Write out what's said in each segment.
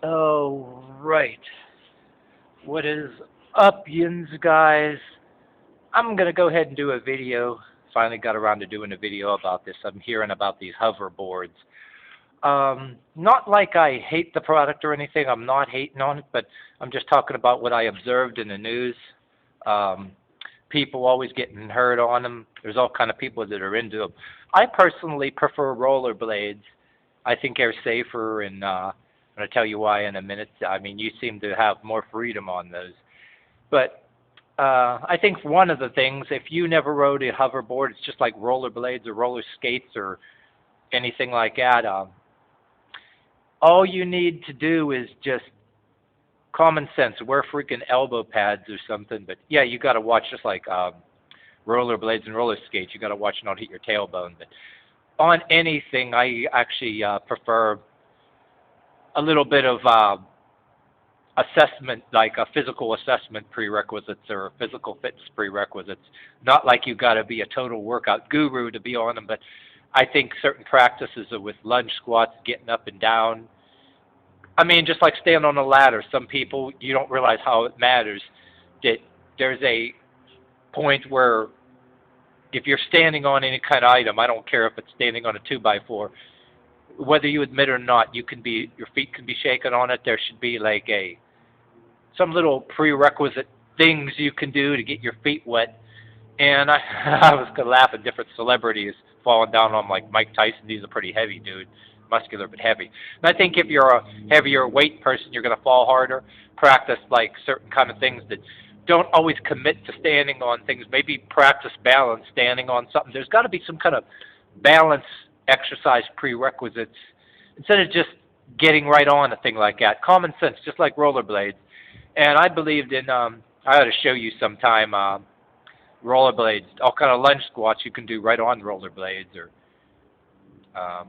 Oh, right. What is up, yins, guys? I'm going to go ahead and do a video. Finally got around to doing a video about this. I'm hearing about these hoverboards. Not like I hate the product or anything. I'm not hating on it, but I'm just talking about what I observed in the news. Um, People always getting hurt on them. There's all kind of people that are into them. I personally prefer rollerblades. I think they're safer, and I'm going to tell you why in a minute. I mean, you seem to have more freedom on those. But I think one of the things, if you never rode a hoverboard, it's just like rollerblades or roller skates or anything like that. All you need to do is just common sense. Wear freaking elbow pads or something. But yeah, you got to watch just like rollerblades and roller skates. You got to watch not hit your tailbone. But on anything, I actually prefer a little bit of assessment, like a physical assessment prerequisites or physical fitness prerequisites. Not like you got to be a total workout guru to be on them, but I think certain practices are with lunge squats, getting up and down. I mean, just like standing on a ladder. Some people, you don't realize how it matters that there's a point where if you're standing on any kind of item, I don't care if it's standing on a 2x4, whether you admit it or not, your feet can be shaken on it. There should be like some little prerequisite things you can do to get your feet wet. And I was gonna laugh at different celebrities falling down on like Mike Tyson. He's a pretty heavy dude, muscular but heavy. And I think if you're a heavier weight person, you're gonna fall harder. Practice like certain kind of things that don't always commit to standing on things. Maybe practice balance, standing on something. There's got to be some kind of balance exercise prerequisites instead of just getting right on a thing like that. Common sense, just like rollerblades. And I believed in. I ought to show you sometime. Rollerblades, all kind of lunge squats you can do right on rollerblades, um,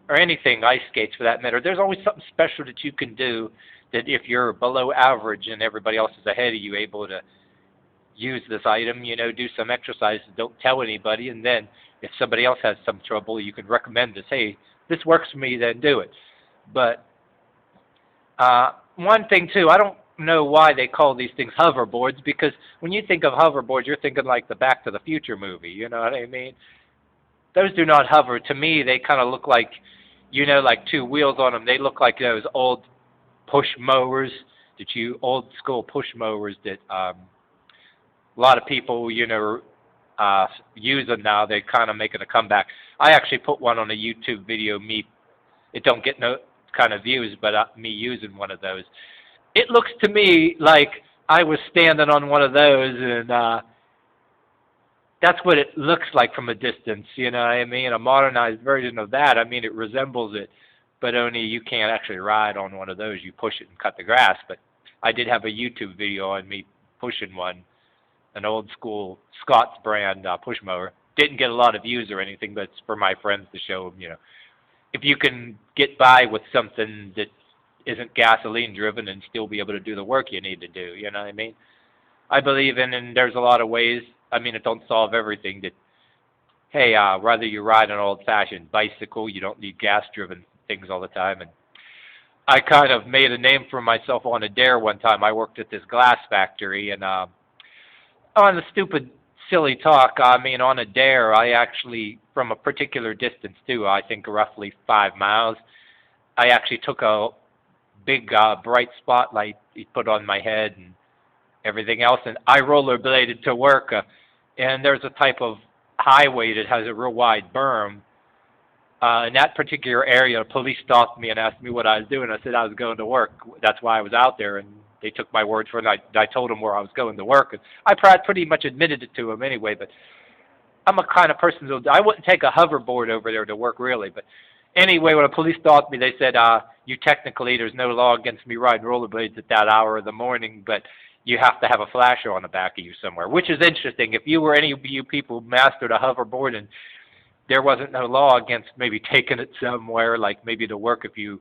or anything, ice skates for that matter. There's always something special that you can do that if you're below average and everybody else is ahead of you, able to use this item, do some exercises, don't tell anybody, and then if somebody else has some trouble, you can recommend this. Hey, this works for me, then do it. But one thing too, I don't know why they call these things hoverboards, because when you think of hoverboards, you're thinking like the Back to the Future movie. You know what I mean? Those do not hover. To me, they kind of look like, like two wheels on them. They look like those old push mowers old school push mowers that a lot of people, use them now. They're kind of making a comeback. I actually put one on a YouTube video. It don't get no kind of views, but me using one of those. It looks to me like I was standing on one of those, and that's what it looks like from a distance. You know what I mean? A modernized version of that. I mean, it resembles it, but only you can't actually ride on one of those. You push it and cut the grass. But I did have a YouTube video on me pushing one, an old school Scott's brand push mower. Didn't get a lot of views or anything, but it's for my friends to show them, if you can get by with something that isn't gasoline driven and still be able to do the work you need to do, you know what I mean? I believe and there's a lot of ways. I mean, it don't solve everything. That hey, rather you ride an old-fashioned bicycle, you don't need gas-driven things all the time. And I kind of made a name for myself on a dare one time. I worked at this glass factory, and on the stupid, silly talk, I mean, on a dare, I actually, from a particular distance too, I think roughly 5 miles, I actually took a big bright spotlight he put on my head and everything else, and I rollerbladed to work. And there's a type of highway that has a real wide berm. In that particular area, police stopped me and asked me what I was doing. I said I was going to work. That's why I was out there, and they took my word for it. And I told them where I was going to work. And I pretty much admitted it to them anyway, but I'm a kind of person who I wouldn't take a hoverboard over there to work, really. But anyway, when the police stopped me, they said, you technically, there's no law against me riding rollerblades at that hour of the morning, but you have to have a flasher on the back of you somewhere, which is interesting. If you were any of you people who mastered a hoverboard and there wasn't no law against maybe taking it somewhere, like maybe to work, if you,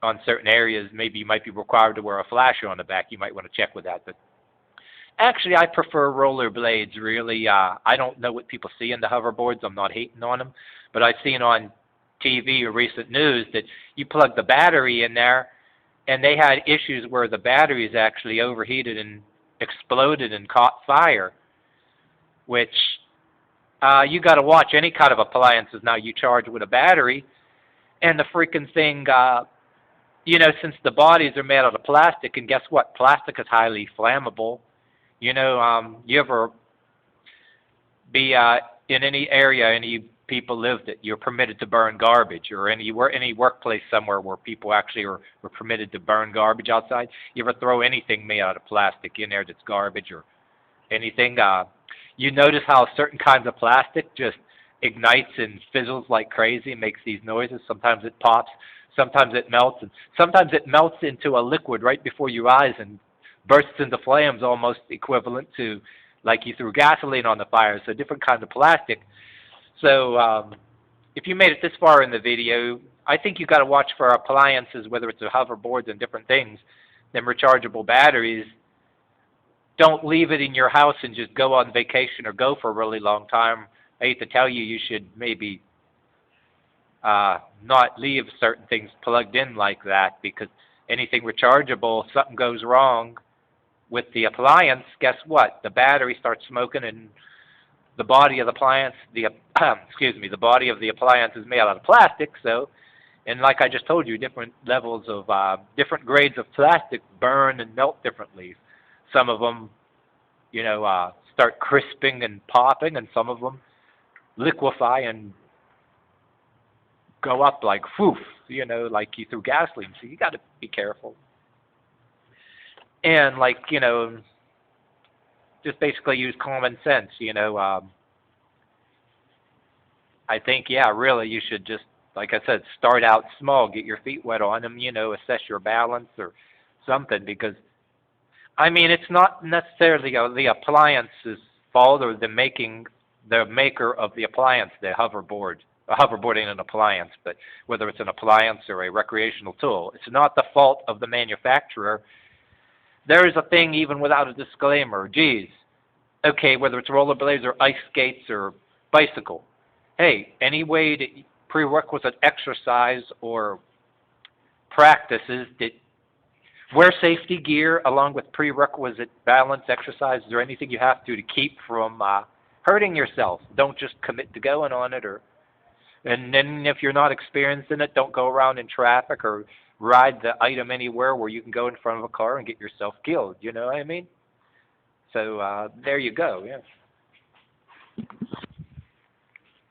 on certain areas, maybe you might be required to wear a flasher on the back. You might want to check with that. But actually, I prefer rollerblades, really. I don't know what people see in the hoverboards. I'm not hating on them. But I've seen on TV or recent news that you plug the battery in there, and they had issues where the batteries actually overheated and exploded and caught fire, which you got to watch any kind of appliances now you charge with a battery, and the freaking thing, since the bodies are made out of plastic, and guess what? Plastic is highly flammable. You ever be in any area, any people live that you're permitted to burn garbage, or any workplace somewhere where people actually were permitted to burn garbage outside? You ever throw anything made out of plastic in there that's garbage or anything? You notice how certain kinds of plastic just ignites and fizzles like crazy and makes these noises. Sometimes it pops, sometimes it melts, and sometimes it melts into a liquid right before your eyes and bursts into flames, almost equivalent to like you threw gasoline on the fire. So different kinds of plastic. So if you made it this far in the video, I think you got to watch for appliances, whether it's the hoverboards and different things, them rechargeable batteries. Don't leave it in your house and just go on vacation or go for a really long time. I hate to tell you, you should maybe not leave certain things plugged in like that, because anything rechargeable, if something goes wrong with the appliance, guess what? The battery starts smoking, and the body of the appliance, the body of the appliance is made out of plastic. So, and like I just told you, different levels of different grades of plastic burn and melt differently. Some of them, start crisping and popping, and some of them liquefy and go up like whoof, like you threw gasoline. So you got to be careful. And just basically use common sense. I think, really you should just, like I said, start out small, get your feet wet on them, assess your balance or something, because it's not necessarily the appliance's fault or the maker of the appliance, the hoverboard. A hoverboard ain't an appliance, but whether it's an appliance or a recreational tool, it's not the fault of the manufacturer. There is a thing even without a disclaimer. Geez, okay, whether it's rollerblades or ice skates or bicycle. Hey, any way to prerequisite exercise or practices that wear safety gear along with prerequisite balance exercises or anything you have to keep from hurting yourself. Don't just commit to going on it, and then if you're not experienced in it, don't go around in traffic or ride the item anywhere where you can go in front of a car and get yourself killed. You know what I mean? So there you go. Yeah.